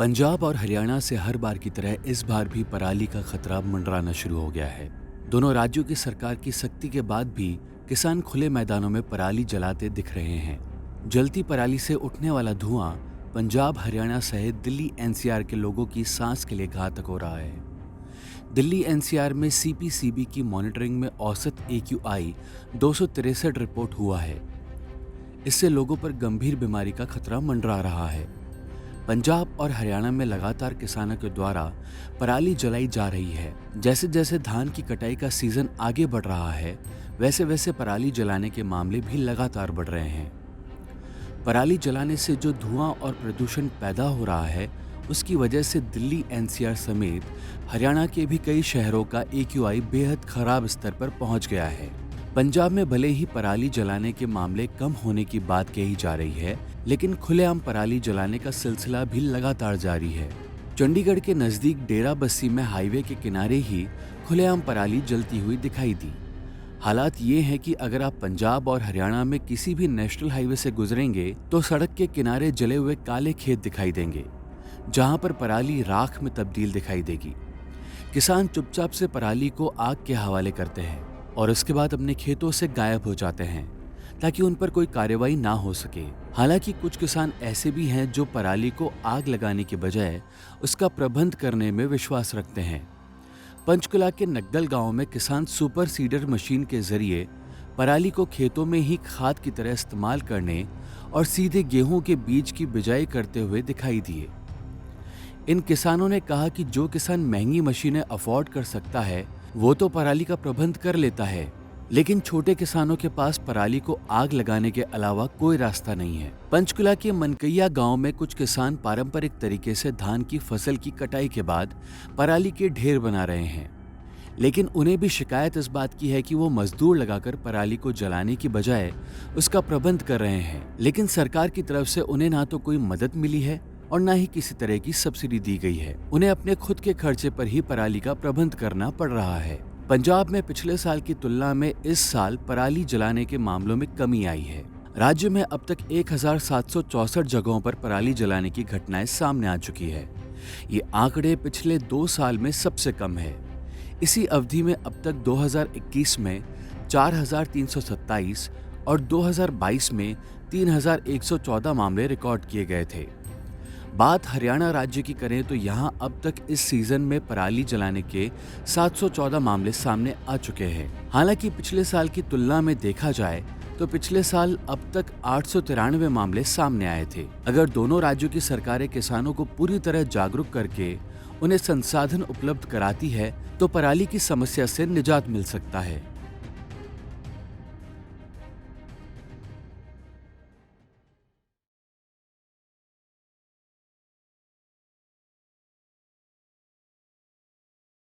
पंजाब और हरियाणा से हर बार की तरह इस बार भी पराली का खतरा मंडराना शुरू हो गया है। दोनों राज्यों की सरकार की सख्ती के बाद भी किसान खुले मैदानों में पराली जलाते दिख रहे हैं। जलती पराली से उठने वाला धुआं पंजाब, हरियाणा सहित दिल्ली एनसीआर के लोगों की सांस के लिए घातक हो रहा है। दिल्ली एनसीआर में सीपीसीबी की मॉनिटरिंग में औसत AQI 263 रिपोर्ट हुआ है। इससे लोगों पर गंभीर बीमारी का खतरा मंडरा रहा है। पंजाब और हरियाणा में लगातार किसानों के द्वारा पराली जलाई जा रही है। जैसे जैसे धान की कटाई का सीजन आगे बढ़ रहा है, वैसे वैसे पराली जलाने के मामले भी लगातार बढ़ रहे हैं। पराली जलाने से जो धुआं और प्रदूषण पैदा हो रहा है, उसकी वजह से दिल्ली एनसीआर समेत हरियाणा के भी कई शहरों का AQI बेहद खराब स्तर पर पहुंच गया है। पंजाब में भले ही पराली जलाने के मामले कम होने की बात कही जा रही है, लेकिन खुलेआम पराली जलाने का सिलसिला भी लगातार जारी है। चंडीगढ़ के नजदीक डेरा बस्सी में हाईवे के किनारे ही खुलेआम पराली जलती हुई दिखाई दी। हालात ये हैं कि अगर आप पंजाब और हरियाणा में किसी भी नेशनल हाईवे से गुजरेंगे तो सड़क के किनारे जले हुए काले खेत दिखाई देंगे, जहां पर पराली राख में तब्दील दिखाई देगी। किसान चुपचाप से पराली को आग के हवाले करते हैं और उसके बाद अपने खेतों से गायब हो जाते हैं ताकि उन पर कोई कार्रवाई ना हो सके। हालांकि कुछ किसान ऐसे भी हैं जो पराली को आग लगाने के बजाय उसका प्रबंध करने में विश्वास रखते हैं। पंचकुला के नग्गल गांव में किसान सुपर सीडर मशीन के जरिए पराली को खेतों में ही खाद की तरह इस्तेमाल करने और सीधे गेहूं के बीज की बिजाई करते हुए दिखाई दिए। इन किसानों ने कहा कि जो किसान महंगी मशीनें अफोर्ड कर सकता है वो तो पराली का प्रबंध कर लेता है, लेकिन छोटे किसानों के पास पराली को आग लगाने के अलावा कोई रास्ता नहीं है। पंचकुला के मनकैया गांव में कुछ किसान पारंपरिक तरीके से धान की फसल की कटाई के बाद पराली के ढेर बना रहे हैं, लेकिन उन्हें भी शिकायत इस बात की है कि वो मजदूर लगाकर पराली को जलाने की बजाय उसका प्रबंध कर रहे हैं, लेकिन सरकार की तरफ से उन्हें ना तो कोई मदद मिली है और न ही किसी तरह की सब्सिडी दी गई है। उन्हें अपने खुद के खर्चे पर ही पराली का प्रबंध करना पड़ रहा है। पंजाब में पिछले साल की तुलना में इस साल पराली जलाने के मामलों में कमी आई है। राज्य में अब तक 1764 जगहों पर पराली जलाने की घटनाएं सामने आ चुकी है। ये आंकड़े पिछले 2 साल में सबसे कम है। इसी अवधि में अब तक 2021 में 4327 और 2022 में 3114 मामले रिकॉर्ड किए गए थे। बात हरियाणा राज्य की करें तो यहां अब तक इस सीजन में पराली जलाने के 714 मामले सामने आ चुके हैं। हालांकि पिछले साल की तुलना में देखा जाए तो पिछले साल अब तक 893 मामले सामने आए थे। अगर दोनों राज्यों की सरकारें किसानों को पूरी तरह जागरूक करके उन्हें संसाधन उपलब्ध कराती है तो पराली की समस्या से निजात मिल सकता है।